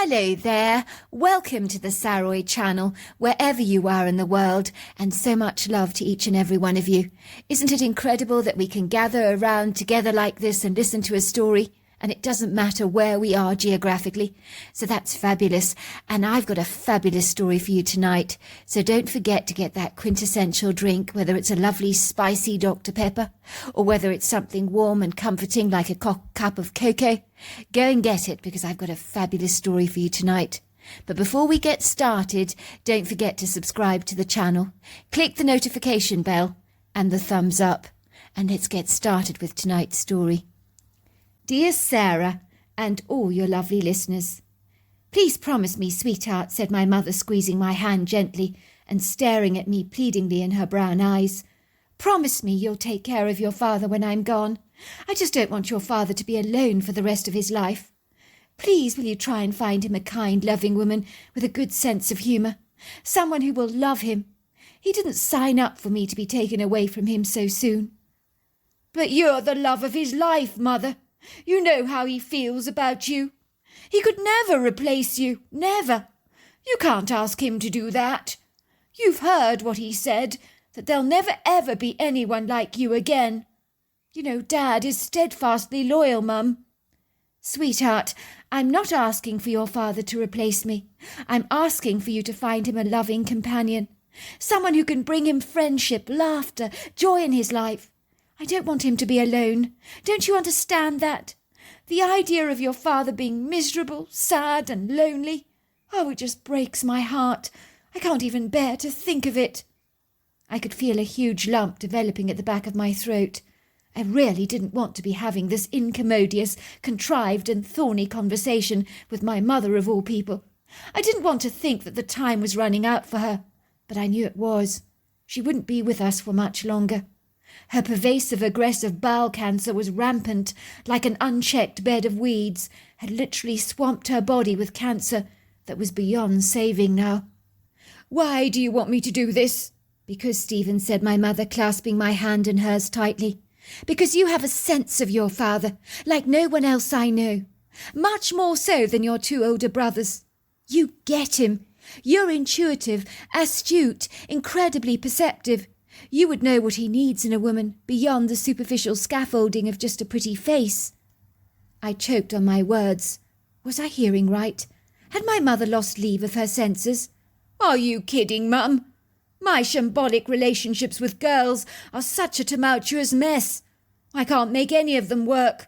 Hello there, welcome to the Saroy channel, wherever you are in the world, and so much love to each and every one of you. Isn't it incredible that we can gather around together like this and listen to a story? And it doesn't matter where we are geographically. So that's fabulous. And I've got a fabulous story for you tonight. So don't forget to get that quintessential drink, whether it's a lovely spicy Dr. Pepper, or whether it's something warm and comforting like a cup of cocoa. Go and get it, because I've got a fabulous story for you tonight. But before we get started, don't forget to subscribe to the channel. Click the notification bell and the thumbs up. And let's get started with tonight's story. Dear Sarah, and all your lovely listeners. Please promise me, sweetheart, said my mother, squeezing my hand gently and staring at me pleadingly in her brown eyes. Promise me you'll take care of your father when I'm gone. I just don't want your father to be alone for the rest of his life. Please will you try and find him a kind, loving woman with a good sense of humour, someone who will love him. He didn't sign up for me to be taken away from him so soon. But you're the love of his life, Mother. You know how he feels about you. He could never replace you, never. You can't ask him to do that. You've heard what he said, that there'll never ever be anyone like you again. You know, Dad is steadfastly loyal, Mum. Sweetheart, I'm not asking for your father to replace me. I'm asking for you to find him a loving companion, someone who can bring him friendship, laughter, joy in his life. I don't want him to be alone. Don't you understand that? The idea of your father being miserable, sad and lonely, oh, it just breaks my heart. I can't even bear to think of it. I could feel a huge lump developing at the back of my throat. I really didn't want to be having this incommodious, contrived and thorny conversation with my mother of all people. I didn't want to think that the time was running out for her, but I knew it was. She wouldn't be with us for much longer. Her pervasive, aggressive bowel cancer was rampant, like an unchecked bed of weeds, had literally swamped her body with cancer that was beyond saving now. Why do you want me to do this? Because, Stephen, said my mother, clasping my hand in hers tightly. Because you have a sense of your father, like no one else I know. Much more so than your two older brothers. You get him. You're intuitive, astute, incredibly perceptive. You would know what he needs in a woman, beyond the superficial scaffolding of just a pretty face. I choked on my words. Was I hearing right? Had my mother lost leave of her senses? Are you kidding, Mum? My shambolic relationships with girls are such a tumultuous mess. I can't make any of them work.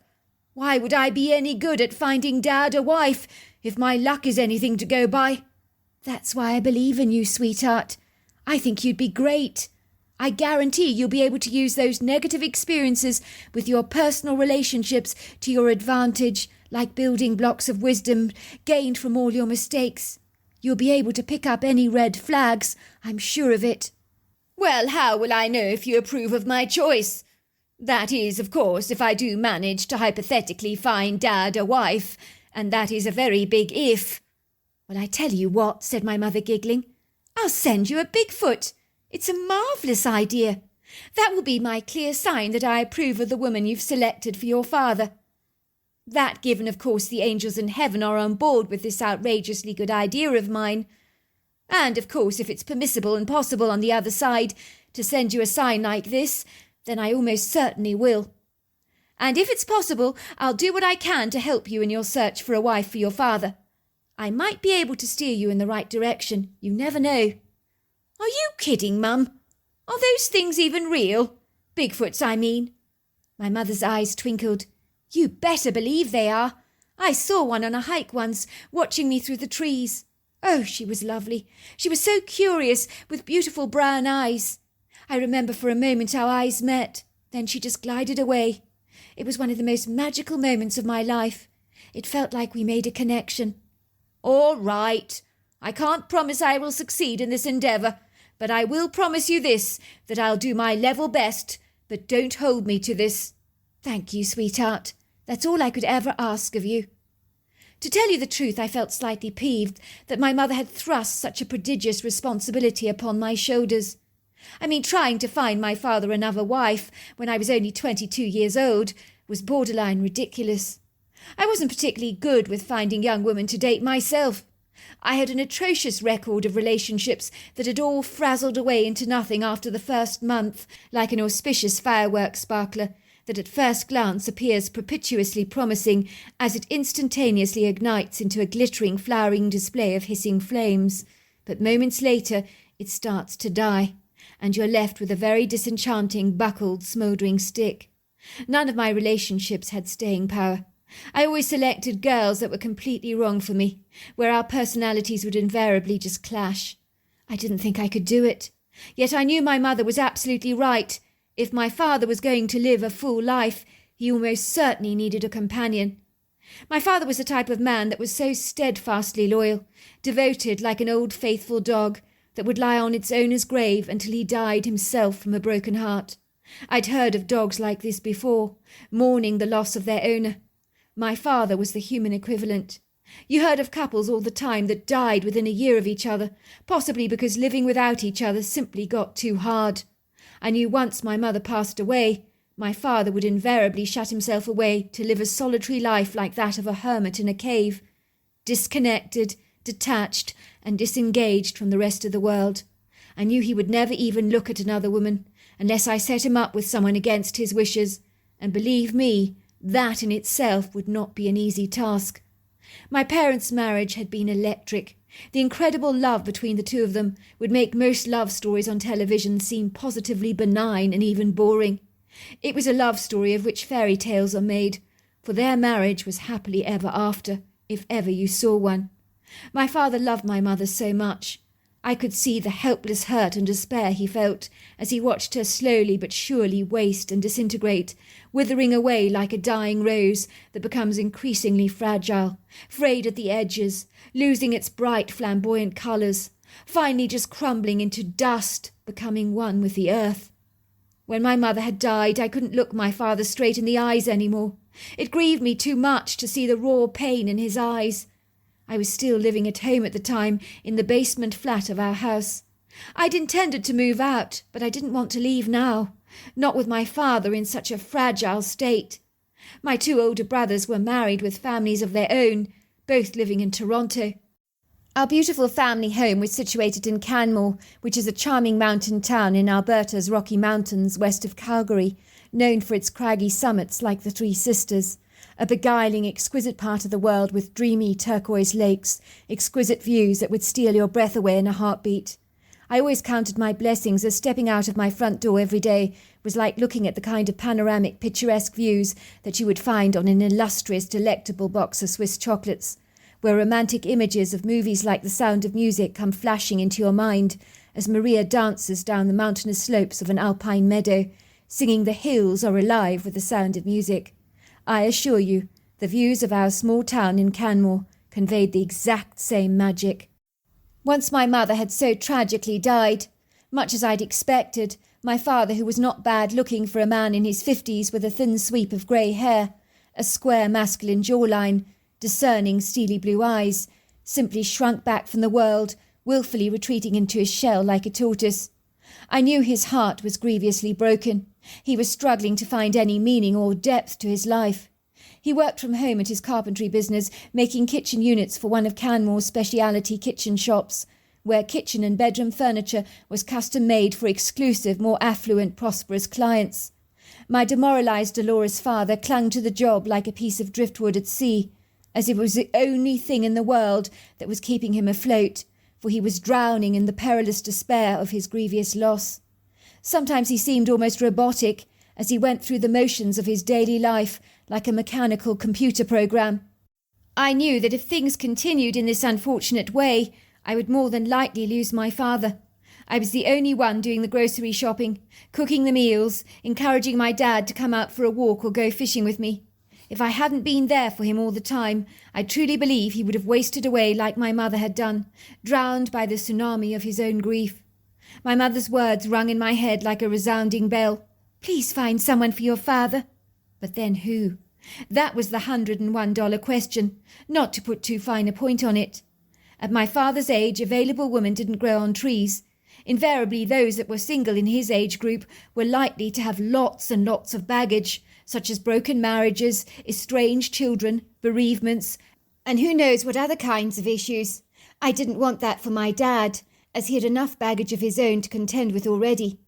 Why would I be any good at finding Dad a wife, if my luck is anything to go by? That's why I believe in you, sweetheart. I think you'd be great. I guarantee you'll be able to use those negative experiences with your personal relationships to your advantage, like building blocks of wisdom gained from all your mistakes. You'll be able to pick up any red flags, I'm sure of it. Well, how will I know if you approve of my choice? That is, of course, if I do manage to hypothetically find Dad a wife, and that is a very big if. Well, I tell you what, said my mother, giggling. I'll send you a Bigfoot. It's a marvellous idea. That will be my clear sign that I approve of the woman you've selected for your father. That given, of course, the angels in heaven are on board with this outrageously good idea of mine. And, of course, if it's permissible and possible on the other side to send you a sign like this, then I almost certainly will. And if it's possible, I'll do what I can to help you in your search for a wife for your father. I might be able to steer you in the right direction. You never know. Are you kidding, Mum? Are those things even real? Bigfoots, I mean. My mother's eyes twinkled. You better believe they are. I saw one on a hike once, watching me through the trees. Oh, she was lovely. She was so curious, with beautiful brown eyes. I remember for a moment our eyes met. Then she just glided away. It was one of the most magical moments of my life. It felt like we made a connection. All right. I can't promise I will succeed in this endeavour, but I will promise you this, that I'll do my level best, but don't hold me to this. Thank you, sweetheart. That's all I could ever ask of you. To tell you the truth, I felt slightly peeved that my mother had thrust such a prodigious responsibility upon my shoulders. I mean, trying to find my father another wife when I was only 22 years old was borderline ridiculous. I wasn't particularly good with finding young women to date myself. I had an atrocious record of relationships that had all frazzled away into nothing after the first month, like an auspicious firework sparkler that at first glance appears propitiously promising as it instantaneously ignites into a glittering, flowering display of hissing flames. But moments later it starts to die, and you're left with a very disenchanting, buckled, smouldering stick. None of my relationships had staying power. I always selected girls that were completely wrong for me, where our personalities would invariably just clash. I didn't think I could do it. Yet I knew my mother was absolutely right. If my father was going to live a full life, he almost certainly needed a companion. My father was the type of man that was so steadfastly loyal, devoted like an old faithful dog, that would lie on its owner's grave until he died himself from a broken heart. I'd heard of dogs like this before, mourning the loss of their owner. My father was the human equivalent. You heard of couples all the time that died within a year of each other, possibly because living without each other simply got too hard. I knew once my mother passed away, my father would invariably shut himself away to live a solitary life like that of a hermit in a cave, disconnected, detached, and disengaged from the rest of the world. I knew he would never even look at another woman, unless I set him up with someone against his wishes, and believe me, that in itself would not be an easy task. My parents' marriage had been electric. The incredible love between the two of them would make most love stories on television seem positively benign and even boring. It was a love story of which fairy tales are made, for their marriage was happily ever after, if ever you saw one. My father loved my mother so much. I could see the helpless hurt and despair he felt as he watched her slowly but surely waste and disintegrate, withering away like a dying rose that becomes increasingly fragile, frayed at the edges, losing its bright flamboyant colours, finally just crumbling into dust, becoming one with the earth. When my mother had died, I couldn't look my father straight in the eyes anymore. It grieved me too much to see the raw pain in his eyes. I was still living at home at the time, in the basement flat of our house. I'd intended to move out, but I didn't want to leave now, not with my father in such a fragile state. My two older brothers were married with families of their own, both living in Toronto. Our beautiful family home was situated in Canmore, which is a charming mountain town in Alberta's Rocky Mountains west of Calgary, known for its craggy summits like the Three Sisters. A beguiling, exquisite part of the world with dreamy turquoise lakes, exquisite views that would steal your breath away in a heartbeat. I always counted my blessings as stepping out of my front door every day was like looking at the kind of panoramic, picturesque views that you would find on an illustrious, delectable box of Swiss chocolates, where romantic images of movies like The Sound of Music come flashing into your mind as Maria dances down the mountainous slopes of an alpine meadow, singing "The hills are alive with the sound of music." I assure you, the views of our small town in Canmore conveyed the exact same magic. Once my mother had so tragically died, much as I'd expected, my father, who was not bad looking for a man in his 50s with a thin sweep of grey hair, a square masculine jawline, discerning steely blue eyes, simply shrunk back from the world, wilfully retreating into his shell like a tortoise. I knew his heart was grievously broken. He was struggling to find any meaning or depth to his life. He worked from home at his carpentry business, making kitchen units for one of Canmore's specialty kitchen shops, where kitchen and bedroom furniture was custom-made for exclusive, more affluent, prosperous clients. My demoralised Dolores father clung to the job like a piece of driftwood at sea, as if it was the only thing in the world that was keeping him afloat, for he was drowning in the perilous despair of his grievous loss. Sometimes he seemed almost robotic, as he went through the motions of his daily life like a mechanical computer program. I knew that if things continued in this unfortunate way, I would more than likely lose my father. I was the only one doing the grocery shopping, cooking the meals, encouraging my dad to come out for a walk or go fishing with me. If I hadn't been there for him all the time, I truly believe he would have wasted away like my mother had done, drowned by the tsunami of his own grief. My mother's words rung in my head like a resounding bell. Please find someone for your father. But then who? That was the $101 question, not to put too fine a point on it. At my father's age, available women didn't grow on trees. Invariably those that were single in his age group were likely to have lots and lots of baggage, such as broken marriages, estranged children, bereavements, and who knows what other kinds of issues. I didn't want that for my dad, as he had enough baggage of his own to contend with already.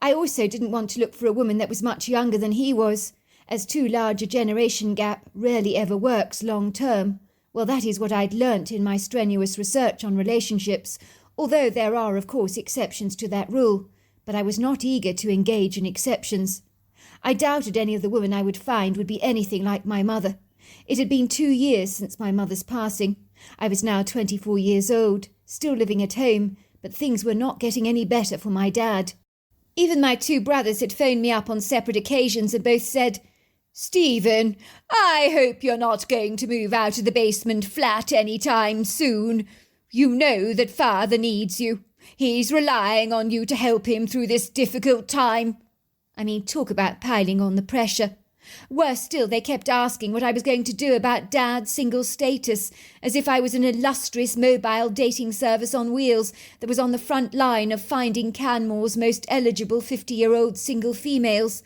I also didn't want to look for a woman that was much younger than he was, as too large a generation gap rarely ever works long term. Well, that is what I'd learnt in my strenuous research on relationships, although there are, of course, exceptions to that rule, but I was not eager to engage in exceptions. I doubted any of the women I would find would be anything like my mother. It had been 2 years since my mother's passing. I was now 24 years old, still living at home, but things were not getting any better for my dad. Even my 2 brothers had phoned me up on separate occasions and both said, "Stephen, I hope you're not going to move out of the basement flat any time soon. You know that Father needs you. He's relying on you to help him through this difficult time." I mean, talk about piling on the pressure. Worse still, they kept asking what I was going to do about Dad's single status, as if I was an illustrious mobile dating service on wheels that was on the front line of finding Canmore's most eligible 50-year-old single females.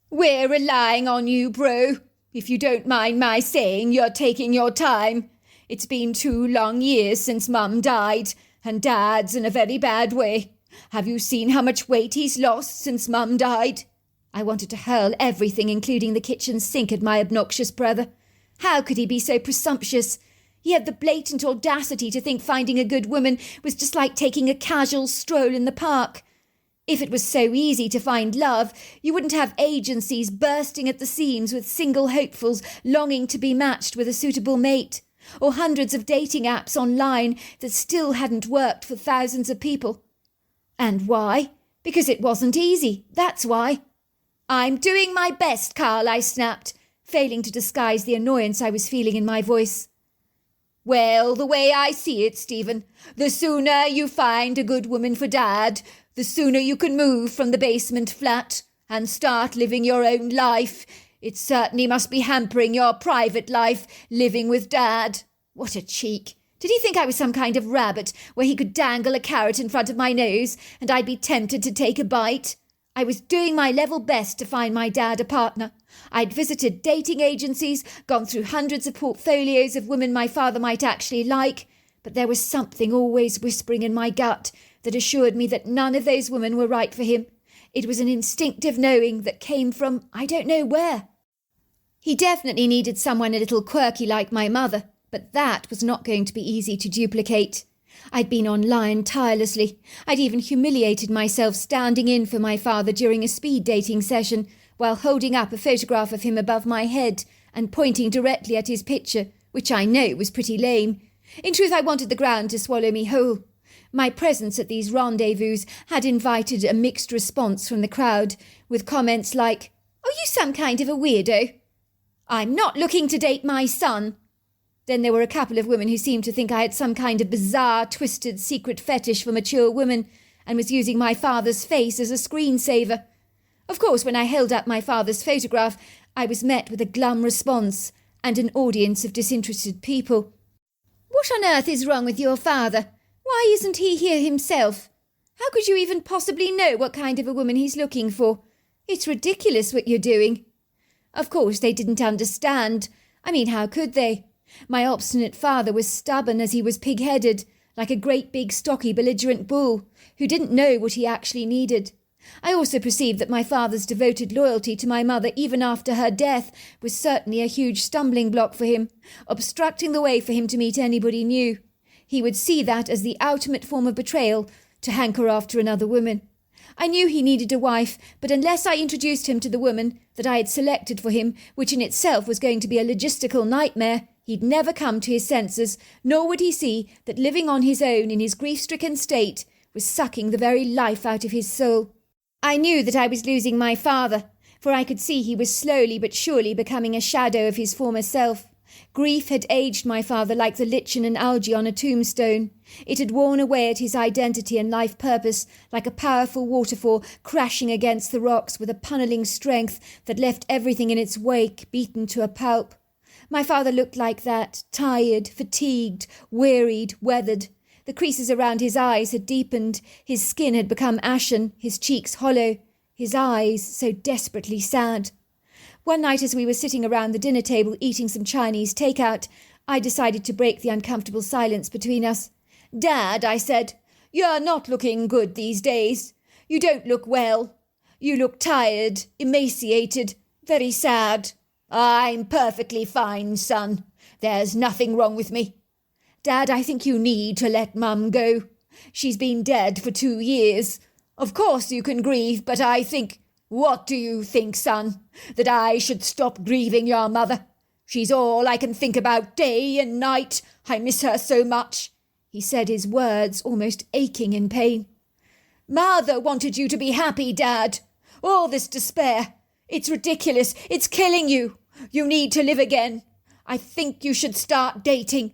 "We're relying on you, bro. If you don't mind my saying, you're taking your time. It's been 2 long years since Mum died, and Dad's in a very bad way. Have you seen how much weight he's lost since Mum died?" I wanted to hurl everything, including the kitchen sink, at my obnoxious brother. How could he be so presumptuous? He had the blatant audacity to think finding a good woman was just like taking a casual stroll in the park. If it was so easy to find love, you wouldn't have agencies bursting at the seams with single hopefuls longing to be matched with a suitable mate, or hundreds of dating apps online that still hadn't worked for thousands of people. And why? Because it wasn't easy, that's why. "I'm doing my best, Carl," I snapped, failing to disguise the annoyance I was feeling in my voice. "Well, the way I see it, Stephen, the sooner you find a good woman for Dad, the sooner you can move from the basement flat and start living your own life. It certainly must be hampering your private life, living with Dad." What a cheek. Did he think I was some kind of rabbit where he could dangle a carrot in front of my nose and I'd be tempted to take a bite? I was doing my level best to find my dad a partner. I'd visited dating agencies, gone through hundreds of portfolios of women my father might actually like, but there was something always whispering in my gut that assured me that none of those women were right for him. It was an instinctive knowing that came from I don't know where. He definitely needed someone a little quirky like my mother, but that was not going to be easy to duplicate. I'd been online tirelessly. I'd even humiliated myself standing in for my father during a speed dating session while holding up a photograph of him above my head and pointing directly at his picture, which I know was pretty lame. In truth, I wanted the ground to swallow me whole. My presence at these rendezvous had invited a mixed response from the crowd, with comments like, "Are you some kind of a weirdo?" "I'm not looking to date my son." Then there were a couple of women who seemed to think I had some kind of bizarre, twisted, secret fetish for mature women and was using my father's face as a screensaver. Of course, when I held up my father's photograph, I was met with a glum response and an audience of disinterested people. "What on earth is wrong with your father? Why isn't he here himself? How could you even possibly know what kind of a woman he's looking for? It's ridiculous what you're doing." Of course, they didn't understand. I mean, how could they? My obstinate father was stubborn as he was pig-headed, like a great big stocky belligerent bull, who didn't know what he actually needed. I also perceived that my father's devoted loyalty to my mother even after her death was certainly a huge stumbling block for him, obstructing the way for him to meet anybody new. He would see that as the ultimate form of betrayal, to hanker after another woman. I knew he needed a wife, but unless I introduced him to the woman that I had selected for him, which in itself was going to be a logistical nightmare, he'd never come to his senses, nor would he see that living on his own in his grief-stricken state was sucking the very life out of his soul. I knew that I was losing my father, for I could see he was slowly but surely becoming a shadow of his former self. Grief had aged my father like the lichen and algae on a tombstone. It had worn away at his identity and life purpose like a powerful waterfall crashing against the rocks with a punneling strength that left everything in its wake beaten to a pulp. My father looked like that, tired, fatigued, wearied, weathered. The creases around his eyes had deepened, his skin had become ashen, his cheeks hollow, his eyes so desperately sad. One night as we were sitting around the dinner table eating some Chinese takeout, I decided to break the uncomfortable silence between us. "Dad," I said, "you're not looking good these days. You don't look well. You look tired, emaciated, very sad." "I'm perfectly fine, son. There's nothing wrong with me." "Dad, I think you need to let Mum go. She's been dead for 2 years. Of course you can grieve, but I think—" "What do you think, son? That I should stop grieving your mother? She's all I can think about day and night. I miss her so much." He said his words almost aching in pain. "Mother wanted you to be happy, Dad. All this despair. It's ridiculous. It's killing you. You need to live again. I think you should start dating."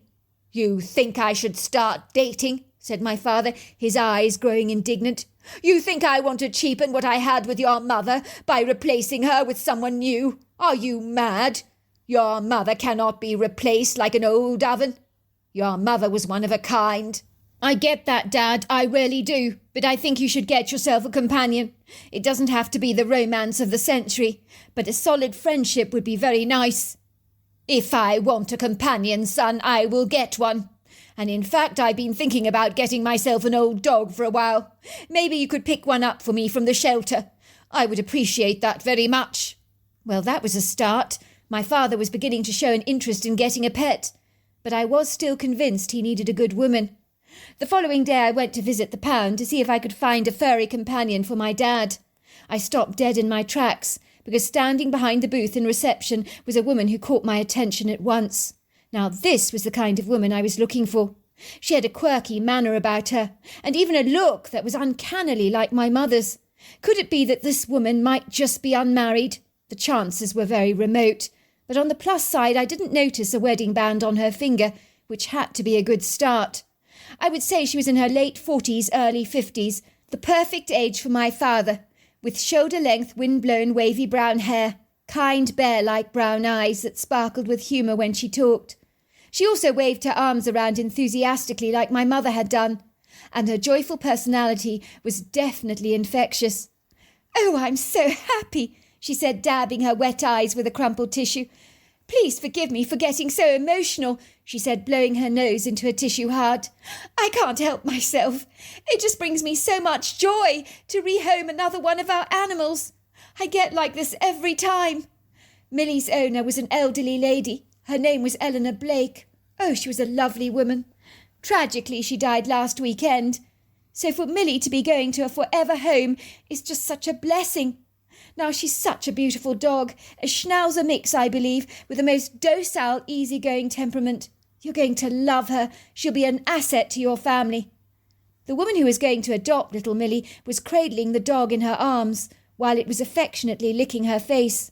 "You think I should start dating?" said my father, his eyes growing indignant. "You think I want to cheapen what I had with your mother by replacing her with someone new? Are you mad? Your mother cannot be replaced like an old oven. Your mother was one of a kind." "I get that, Dad, I really do, but I think you should get yourself a companion. It doesn't have to be the romance of the century, but a solid friendship would be very nice." "If I want a companion, son, I will get one. And in fact, I've been thinking about getting myself an old dog for a while. Maybe you could pick one up for me from the shelter. I would appreciate that very much." Well, that was a start. My father was beginning to show an interest in getting a pet, but I was still convinced he needed a good woman. The following day I went to visit the pound to see if I could find a furry companion for my dad. I stopped dead in my tracks, because standing behind the booth in reception was a woman who caught my attention at once. Now this was the kind of woman I was looking for. She had a quirky manner about her, and even a look that was uncannily like my mother's. Could it be that this woman might just be unmarried? The chances were very remote, but on the plus side I didn't notice a wedding band on her finger, which had to be a good start. I would say she was in her late 40s, early 50s, the perfect age for my father, with shoulder-length, wind-blown, wavy brown hair, kind, bear-like brown eyes that sparkled with humour when she talked. She also waved her arms around enthusiastically like my mother had done, and her joyful personality was definitely infectious. "Oh, I'm so happy," she said, dabbing her wet eyes with a crumpled tissue. "Please forgive me for getting so emotional," she said, blowing her nose into a tissue heart. "I can't help myself. It just brings me so much joy to rehome another one of our animals. I get like this every time." Millie's owner was an elderly lady. Her name was Eleanor Blake. Oh, she was a lovely woman. Tragically, she died last weekend. So for Millie to be going to a forever home is just such a blessing. Now, she's such a beautiful dog, a Schnauzer mix, I believe, with the most docile, easygoing temperament. You're going to love her. She'll be an asset to your family. The woman who was going to adopt little Millie was cradling the dog in her arms, while it was affectionately licking her face.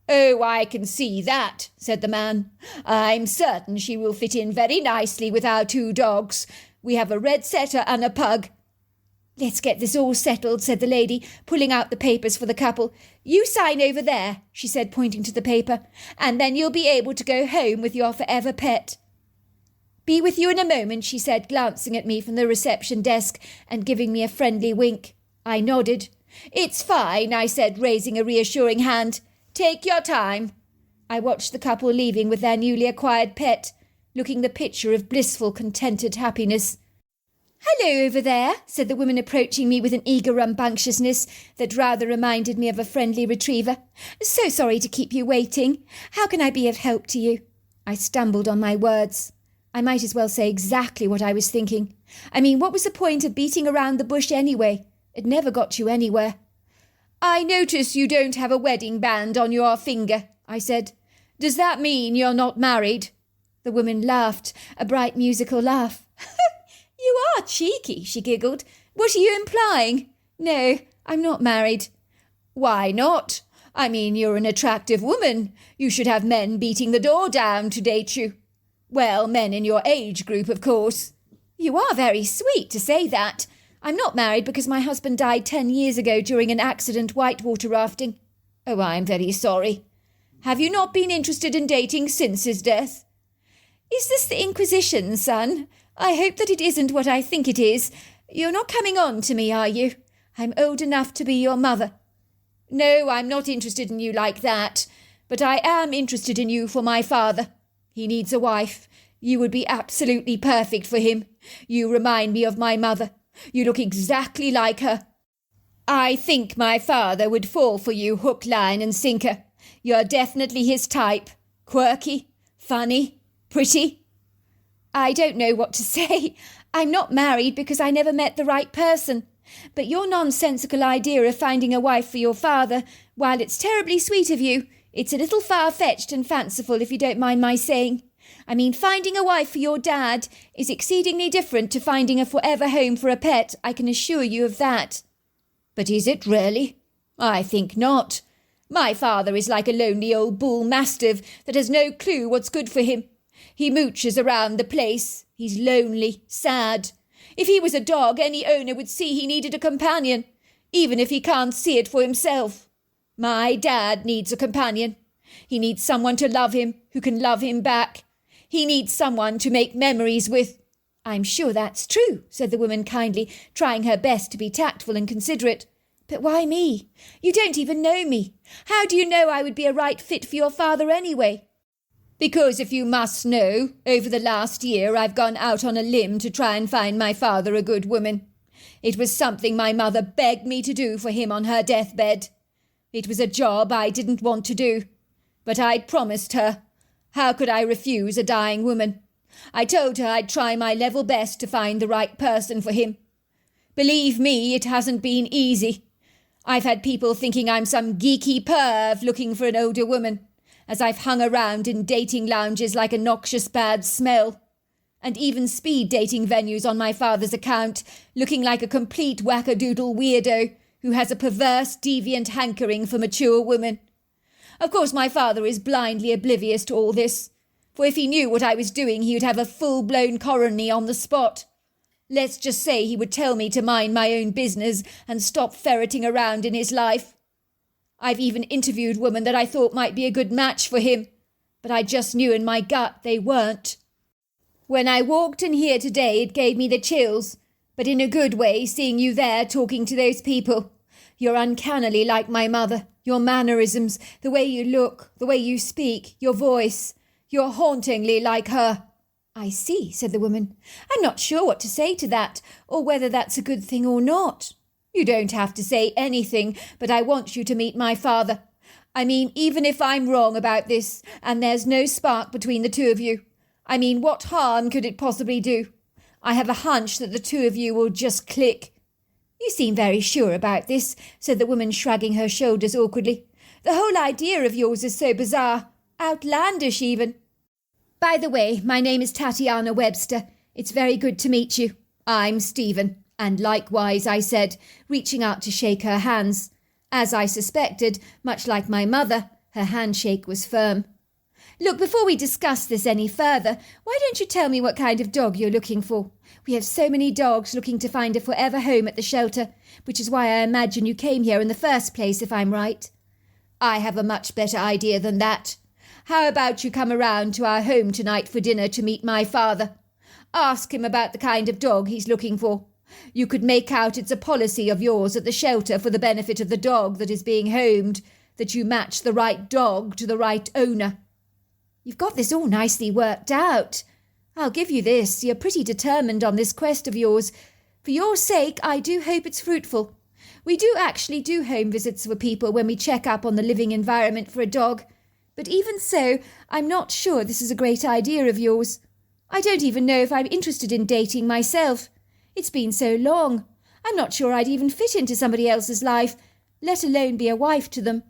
"Oh, I can see that," said the man. "I'm certain she will fit in very nicely with our 2 dogs. We have a red setter and a pug." "Let's get this all settled," said the lady, pulling out the papers for the couple. "You sign over there," she said, pointing to the paper, "and then you'll be able to go home with your forever pet." "Be with you in a moment," she said, glancing at me from the reception desk and giving me a friendly wink. I nodded. "It's fine," I said, raising a reassuring hand. "Take your time." I watched the couple leaving with their newly acquired pet, looking the picture of blissful, contented happiness. "Hello over there," said the woman, approaching me with an eager rambunctiousness that rather reminded me of a friendly retriever. "So sorry to keep you waiting. How can I be of help to you?" I stumbled on my words. I might as well say exactly what I was thinking. I mean, what was the point of beating around the bush anyway? It never got you anywhere. "I notice you don't have a wedding band on your finger," I said. "Does that mean you're not married?" The woman laughed, a bright musical laugh. "You are cheeky," she giggled. "What are you implying?" "No, I'm not married." "Why not? I mean, you're an attractive woman. You should have men beating the door down to date you. Well, men in your age group, of course." "You are very sweet to say that. I'm not married because my husband died 10 years ago during an accident whitewater rafting." "Oh, I'm very sorry. Have you not been interested in dating since his death?" "Is this the Inquisition, son? I hope that it isn't what I think it is. You're not coming on to me, are you? I'm old enough to be your mother." "No, I'm not interested in you like that. But I am interested in you for my father. He needs a wife. You would be absolutely perfect for him. You remind me of my mother. You look exactly like her. I think my father would fall for you hook, line and sinker. You're definitely his type. Quirky, funny, pretty. I don't know what to say. I'm not married because I never met the right person. But your nonsensical idea of finding a wife for your father, while it's terribly sweet of you, it's a little far-fetched and fanciful, if you don't mind my saying. I mean, finding a wife for your dad is exceedingly different to finding a forever home for a pet, I can assure you of that. But is it really? I think not. My father is like a lonely old bull mastiff that has no clue what's good for him. He mooches around the place. He's lonely, sad. If he was a dog, any owner would see he needed a companion, even if he can't see it for himself. My dad needs a companion. He needs someone to love him, who can love him back. He needs someone to make memories with. I'm sure that's true, said the woman kindly, trying her best to be tactful and considerate. But why me? You don't even know me. How do you know I would be a right fit for your father anyway? Because if you must know, over the last year I've gone out on a limb to try and find my father a good woman. It was something my mother begged me to do for him on her deathbed. It was a job I didn't want to do, but I'd promised her. How could I refuse a dying woman? I told her I'd try my level best to find the right person for him. Believe me, it hasn't been easy. I've had people thinking I'm some geeky perv looking for an older woman, as I've hung around in dating lounges like a noxious bad smell, and even speed dating venues on my father's account, looking like a complete wackadoodle weirdo who has a perverse, deviant hankering for mature women. Of course, my father is blindly oblivious to all this, for if he knew what I was doing, he would have a full-blown coronary on the spot. Let's just say he would tell me to mind my own business and stop ferreting around in his life. I've even interviewed women that I thought might be a good match for him, but I just knew in my gut they weren't. When I walked in here today, it gave me the chills, but in a good way, seeing you there talking to those people. You're uncannily like my mother. Your mannerisms, the way you look, the way you speak, your voice. You're hauntingly like her. I see, said the woman. I'm not sure what to say to that, or whether that's a good thing or not. You don't have to say anything, but I want you to meet my father. I mean, even if I'm wrong about this, and there's no spark between the two of you. I mean, what harm could it possibly do? I have a hunch that the two of you will just click. You seem very sure about this, said the woman, shrugging her shoulders awkwardly. The whole idea of yours is so bizarre, outlandish even. By the way, my name is Tatiana Webster. It's very good to meet you. I'm Stephen, and likewise, I said, reaching out to shake her hands. As I suspected, much like my mother, her handshake was firm. Look, before we discuss this any further, why don't you tell me what kind of dog you're looking for? We have so many dogs looking to find a forever home at the shelter, which is why I imagine you came here in the first place, if I'm right. I have a much better idea than that. How about you come around to our home tonight for dinner to meet my father? Ask him about the kind of dog he's looking for. You could make out it's a policy of yours at the shelter for the benefit of the dog that is being homed, that you match the right dog to the right owner. You've got this all nicely worked out. I'll give you this, you're pretty determined on this quest of yours. For your sake, I do hope it's fruitful. We do actually do home visits for people when we check up on the living environment for a dog. But even so, I'm not sure this is a great idea of yours. I don't even know if I'm interested in dating myself. It's been so long. I'm not sure I'd even fit into somebody else's life, let alone be a wife to them.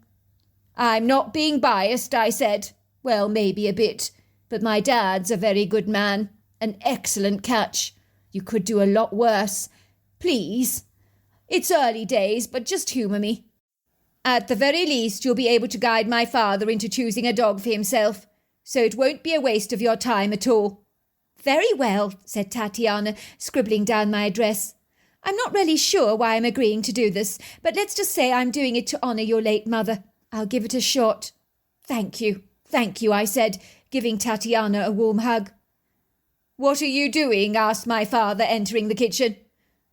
I'm not being biased, I said. Well, maybe a bit. But my dad's a very good man. An excellent catch. You could do a lot worse. Please. It's early days, but just humour me. At the very least, you'll be able to guide my father into choosing a dog for himself, so it won't be a waste of your time at all. Very well, said Tatiana, scribbling down my address. I'm not really sure why I'm agreeing to do this, but let's just say I'm doing it to honour your late mother. I'll give it a shot. Thank you, I said, giving Tatiana a warm hug. What are you doing? Asked my father, entering the kitchen.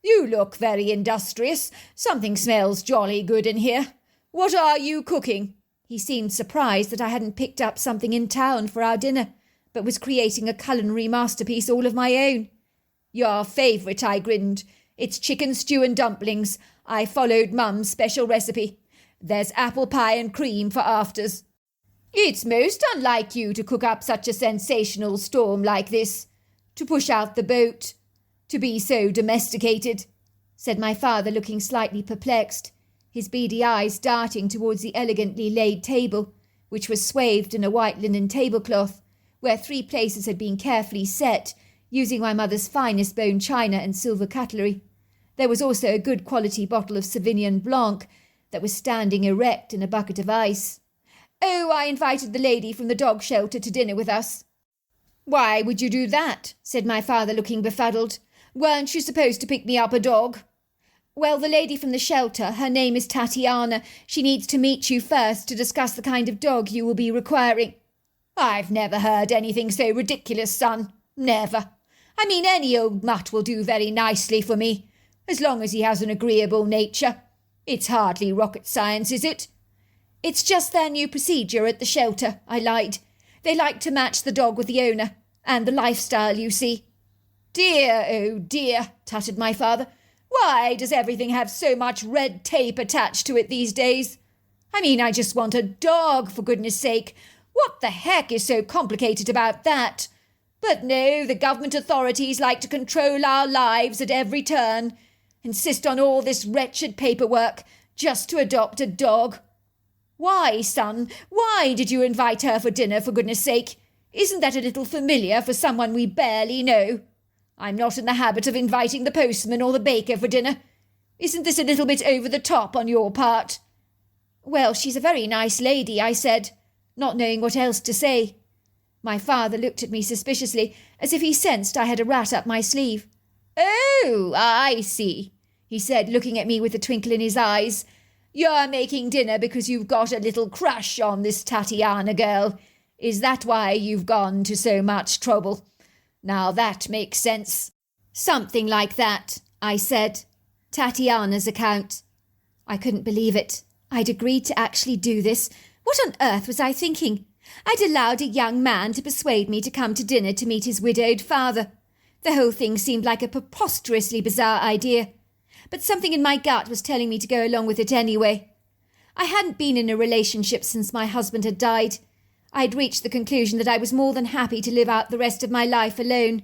You look very industrious. Something smells jolly good in here. What are you cooking? He seemed surprised that I hadn't picked up something in town for our dinner, but was creating a culinary masterpiece all of my own. "Your favourite," I grinned. "It's chicken stew and dumplings. I followed Mum's special recipe. There's apple pie and cream for afters." "It's most unlike you to cook up such a sensational storm like this, to push out the boat, to be so domesticated," said my father, looking slightly perplexed, his beady eyes darting towards the elegantly laid table, which was swathed in a white linen tablecloth, where 3 places had been carefully set, using my mother's finest bone china and silver cutlery. There was also a good quality bottle of Sauvignon Blanc that was standing erect in a bucket of ice. "Oh, I invited the lady from the dog shelter to dinner with us." "Why would you do that?" said my father, looking befuddled. "Weren't you supposed to pick me up a dog?" "Well, the lady from the shelter, her name is Tatiana. She needs to meet you first to discuss the kind of dog you will be requiring." "I've never heard anything so ridiculous, son. Never. I mean, any old mutt will do very nicely for me, as long as he has an agreeable nature. It's hardly rocket science, is it?" "It's just their new procedure at the shelter," I lied. "They like to match the dog with the owner, and the lifestyle, you see." "Dear, oh dear," tutted my father. "Why does everything have so much red tape attached to it these days? I mean, I just want a dog, for goodness sake. What the heck is so complicated about that? But no, the government authorities like to control our lives at every turn. Insist on all this wretched paperwork just to adopt a dog. Why, son, why did you invite her for dinner, for goodness sake? Isn't that a little familiar for someone we barely know? I'm not in the habit of inviting the postman or the baker for dinner. Isn't this a little bit over the top on your part?" "Well, she's a very nice lady," I said, not knowing what else to say. My father looked at me suspiciously, as if he sensed I had a rat up my sleeve. "Oh, I see," he said, looking at me with a twinkle in his eyes. "You're making dinner because you've got a little crush on this Tatiana girl. Is that why you've gone to so much trouble? Now that makes sense." "Something like that," I said. "Tatiana's account." I couldn't believe it. I'd agreed to actually do this. What on earth was I thinking? I'd allowed a young man to persuade me to come to dinner to meet his widowed father. The whole thing seemed like a preposterously bizarre idea, but something in my gut was telling me to go along with it anyway. I hadn't been in a relationship since my husband had died. I'd reached the conclusion that I was more than happy to live out the rest of my life alone.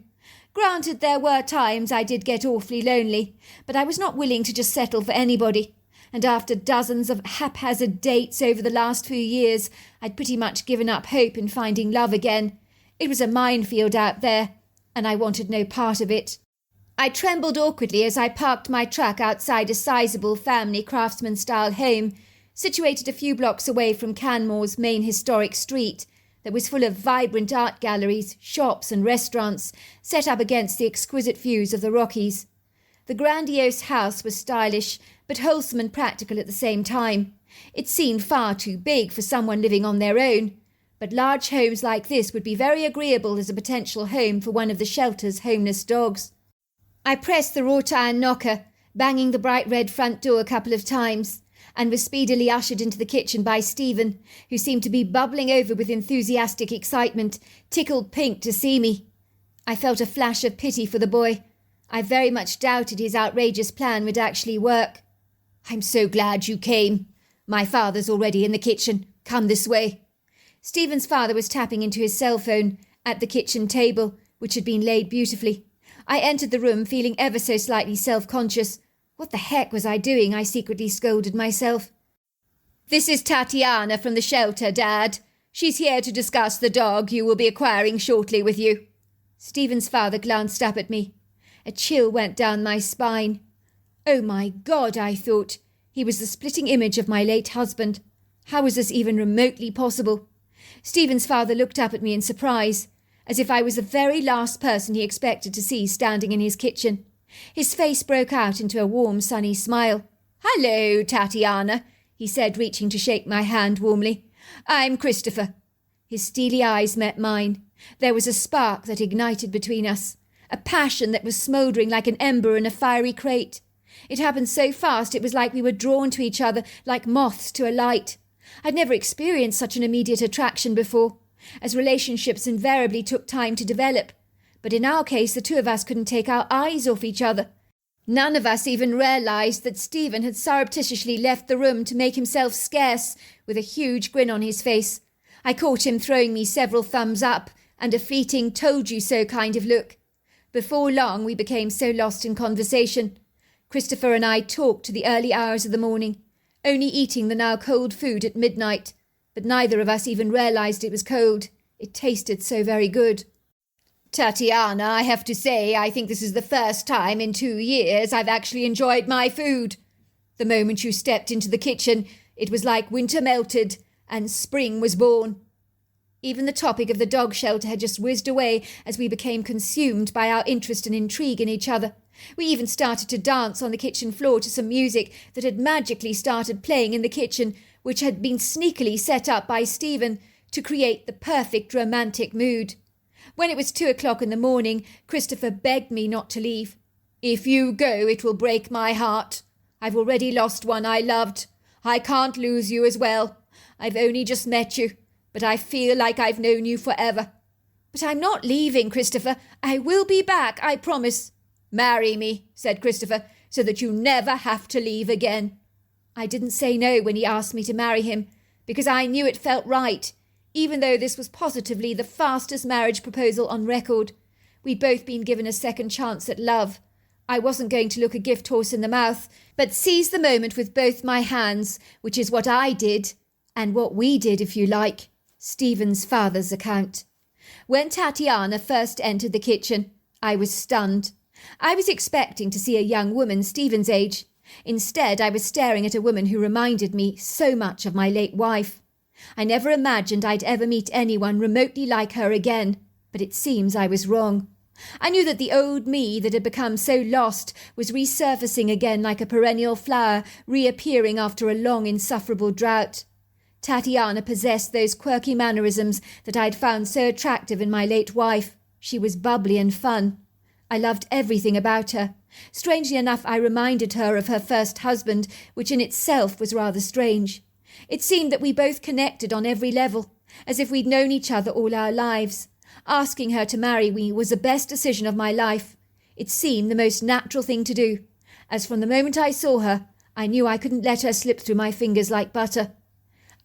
Granted, there were times I did get awfully lonely, but I was not willing to just settle for anybody. And after dozens of haphazard dates over the last few years, I'd pretty much given up hope in finding love again. It was a minefield out there, and I wanted no part of it. I trembled awkwardly as I parked my truck outside a sizable family craftsman-style home, situated a few blocks away from Canmore's main historic street, that was full of vibrant art galleries, shops and restaurants, set up against the exquisite views of the Rockies. The grandiose house was stylish, but wholesome and practical at the same time. It seemed far too big for someone living on their own, but large homes like this would be very agreeable as a potential home for one of the shelter's homeless dogs. I pressed the wrought iron knocker, banging the bright red front door a couple of times, and was speedily ushered into the kitchen by Stephen, who seemed to be bubbling over with enthusiastic excitement, tickled pink to see me. I felt a flash of pity for the boy. I very much doubted his outrageous plan would actually work. "I'm so glad you came. My father's already in the kitchen. Come this way." Stephen's father was tapping into his cell phone at the kitchen table, which had been laid beautifully. I entered the room feeling ever so slightly self-conscious. What the heck was I doing? I secretly scolded myself. "This is Tatiana from the shelter, Dad. She's here to discuss the dog you will be acquiring shortly with you." Stephen's father glanced up at me. A chill went down my spine. Oh my God, I thought. He was the splitting image of my late husband. How was this even remotely possible? Stephen's father looked up at me in surprise, as if I was the very last person he expected to see standing in his kitchen. His face broke out into a warm, sunny smile. "Hello, Tatiana," he said, reaching to shake my hand warmly. "I'm Christopher." His steely eyes met mine. There was a spark that ignited between us, a passion that was smouldering like an ember in a fiery crate. It happened so fast it was like we were drawn to each other like moths to a light. I'd never experienced such an immediate attraction before, as relationships invariably took time to develop. But in our case, the two of us couldn't take our eyes off each other. None of us even realised that Stephen had surreptitiously left the room to make himself scarce, with a huge grin on his face. I caught him throwing me several thumbs up and a fleeting told-you-so kind of look. Before long, we became so lost in conversation. Christopher and I talked to the early hours of the morning, only eating the now cold food at midnight, but neither of us even realised it was cold. It tasted so very good. Tatiana, I have to say, I think this is the first time in 2 years I've actually enjoyed my food. The moment you stepped into the kitchen, it was like winter melted and spring was born. Even the topic of the dog shelter had just whizzed away as we became consumed by our interest and intrigue in each other. We even started to dance on the kitchen floor to some music that had magically started playing in the kitchen, which had been sneakily set up by Stephen to create the perfect romantic mood. When it was 2 o'clock in the morning, Christopher begged me not to leave. "If you go, it will break my heart. I've already lost one I loved. I can't lose you as well. I've only just met you, but I feel like I've known you forever." "But I'm not leaving, Christopher. I will be back, I promise." "Marry me," said Christopher, "so that you never have to leave again." I didn't say no when he asked me to marry him, because I knew it felt right, even though this was positively the fastest marriage proposal on record. We'd both been given a second chance at love. I wasn't going to look a gift horse in the mouth, but seize the moment with both my hands, which is what I did, and what we did, if you like. Stephen's father's account. When Tatiana first entered the kitchen, I was stunned. I was expecting to see a young woman Stephen's age. Instead, I was staring at a woman who reminded me so much of my late wife. I never imagined I'd ever meet anyone remotely like her again, but it seems I was wrong. I knew that the old me that had become so lost was resurfacing again like a perennial flower reappearing after a long, insufferable drought. Tatiana possessed those quirky mannerisms that I'd found so attractive in my late wife. She was bubbly and fun. I loved everything about her. Strangely enough, I reminded her of her first husband, which in itself was rather strange. It seemed that we both connected on every level, as if we'd known each other all our lives. Asking her to marry me was the best decision of my life. It seemed the most natural thing to do, as from the moment I saw her, I knew I couldn't let her slip through my fingers like butter.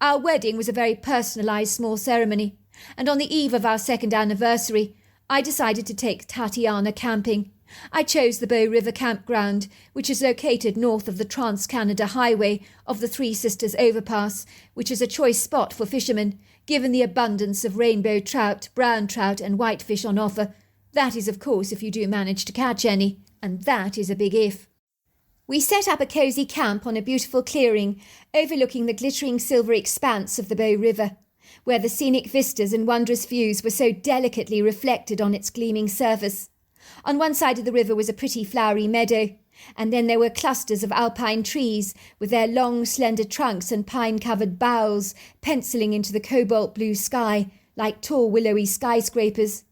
Our wedding was a very personalised small ceremony, and on the eve of our second anniversary, I decided to take Tatiana camping. I chose the Bow River campground, which is located north of the Trans-Canada Highway of the Three Sisters Overpass, which is a choice spot for fishermen, given the abundance of rainbow trout, brown trout and whitefish on offer. That is, of course, if you do manage to catch any, and that is a big if. We set up a cosy camp on a beautiful clearing overlooking the glittering silver expanse of the Bow River, where the scenic vistas and wondrous views were so delicately reflected on its gleaming surface. On one side of the river was a pretty flowery meadow, and then there were clusters of alpine trees with their long, slender trunks and pine-covered boughs penciling into the cobalt blue sky like tall, willowy skyscrapers.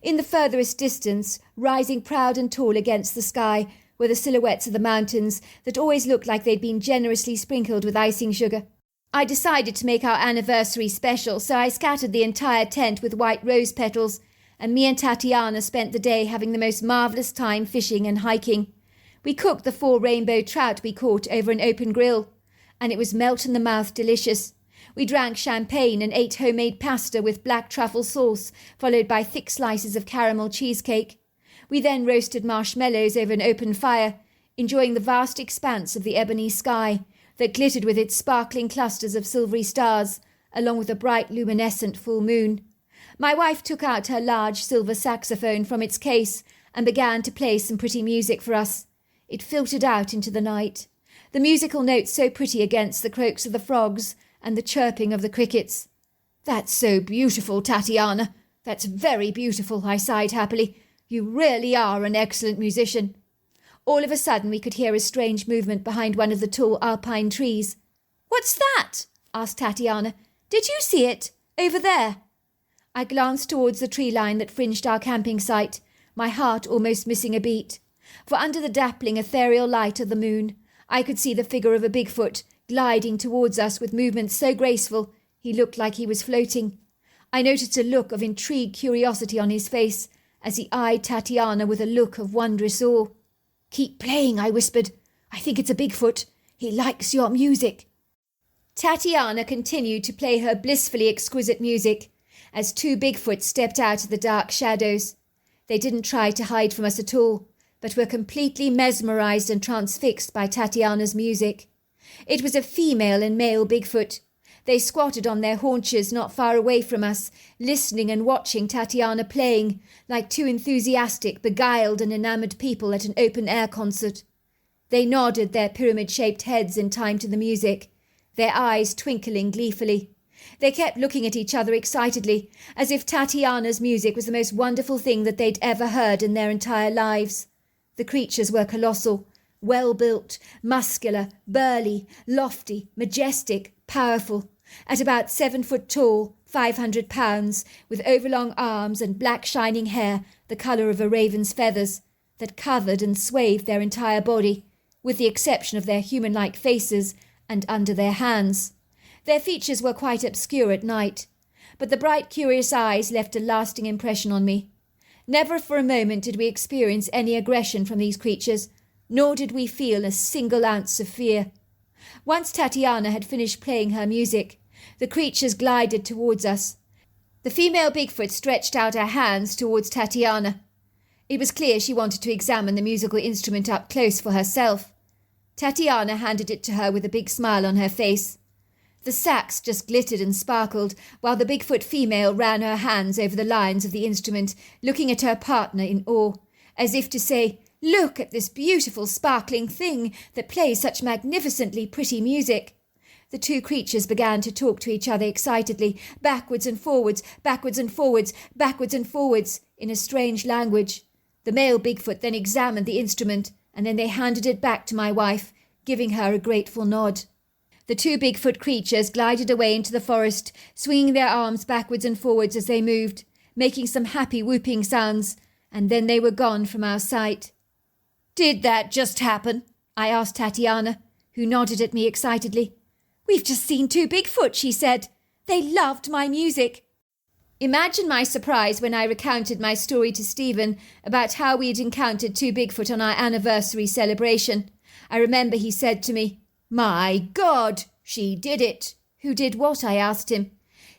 In the furthest distance, rising proud and tall against the sky, were the silhouettes of the mountains that always looked like they'd been generously sprinkled with icing sugar. I decided to make our anniversary special, so I scattered the entire tent with white rose petals, and me and Tatiana spent the day having the most marvellous time fishing and hiking. We cooked the 4 rainbow trout we caught over an open grill, and it was melt-in-the-mouth delicious. We drank champagne and ate homemade pasta with black truffle sauce, followed by thick slices of caramel cheesecake. We then roasted marshmallows over an open fire, enjoying the vast expanse of the ebony sky that glittered with its sparkling clusters of silvery stars, along with a bright luminescent full moon. My wife took out her large silver saxophone from its case and began to play some pretty music for us. It filtered out into the night, the musical notes so pretty against the croaks of the frogs and the chirping of the crickets. "That's so beautiful, Tatiana. That's very beautiful," I sighed happily. "You really are an excellent musician." All of a sudden we could hear a strange movement behind one of the tall alpine trees. "What's that?" asked Tatiana. "Did you see it? Over there?" I glanced towards the tree line that fringed our camping site, my heart almost missing a beat. For under the dappling ethereal light of the moon, I could see the figure of a Bigfoot gliding towards us with movements so graceful he looked like he was floating. I noticed a look of intrigued curiosity on his face as he eyed Tatiana with a look of wondrous awe. "Keep playing," I whispered. "I think it's a Bigfoot. He likes your music." Tatiana continued to play her blissfully exquisite music as two Bigfoots stepped out of the dark shadows. They didn't try to hide from us at all, but were completely mesmerized and transfixed by Tatiana's music. It was a female and male Bigfoot. They squatted on their haunches not far away from us, listening and watching Tatiana playing, like two enthusiastic, beguiled and enamoured people at an open-air concert. They nodded their pyramid-shaped heads in time to the music, their eyes twinkling gleefully. They kept looking at each other excitedly, as if Tatiana's music was the most wonderful thing that they'd ever heard in their entire lives. The creatures were colossal, well-built, muscular, burly, lofty, majestic, powerful, at about 7 foot tall, 500 pounds, with overlong arms and black shining hair the colour of a raven's feathers, that covered and swathed their entire body, with the exception of their human-like faces and under their hands. Their features were quite obscure at night, but the bright, curious eyes left a lasting impression on me. Never for a moment did we experience any aggression from these creatures, nor did we feel a single ounce of fear. Once Tatiana had finished playing her music, the creatures glided towards us. The female Bigfoot stretched out her hands towards Tatiana. It was clear she wanted to examine the musical instrument up close for herself. Tatiana handed it to her with a big smile on her face. The sax just glittered and sparkled, while the Bigfoot female ran her hands over the lines of the instrument, looking at her partner in awe, as if to say, "Look at this beautiful sparkling thing that plays such magnificently pretty music." The two creatures began to talk to each other excitedly, backwards and forwards, backwards and forwards, backwards and forwards, in a strange language. The male Bigfoot then examined the instrument, and then they handed it back to my wife, giving her a grateful nod. The two Bigfoot creatures glided away into the forest, swinging their arms backwards and forwards as they moved, making some happy whooping sounds, and then they were gone from our sight. "Did that just happen?" I asked Tatiana, who nodded at me excitedly. "We've just seen two Bigfoot," she said. "They loved my music." Imagine my surprise when I recounted my story to Stephen about how we'd encountered two Bigfoot on our anniversary celebration. I remember he said to me, "My God, she did it." "Who did what?" I asked him.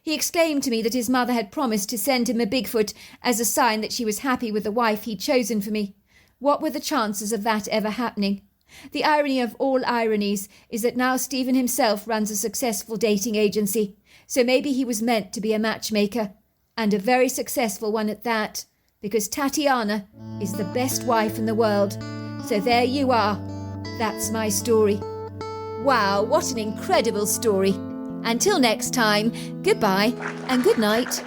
He exclaimed to me that his mother had promised to send him a Bigfoot as a sign that she was happy with the wife he'd chosen for me. What were the chances of that ever happening? The irony of all ironies is that now Stephen himself runs a successful dating agency, so maybe he was meant to be a matchmaker, and a very successful one at that, because Tatiana is the best wife in the world. So there you are. That's my story. Wow, what an incredible story. Until next time, goodbye and good night.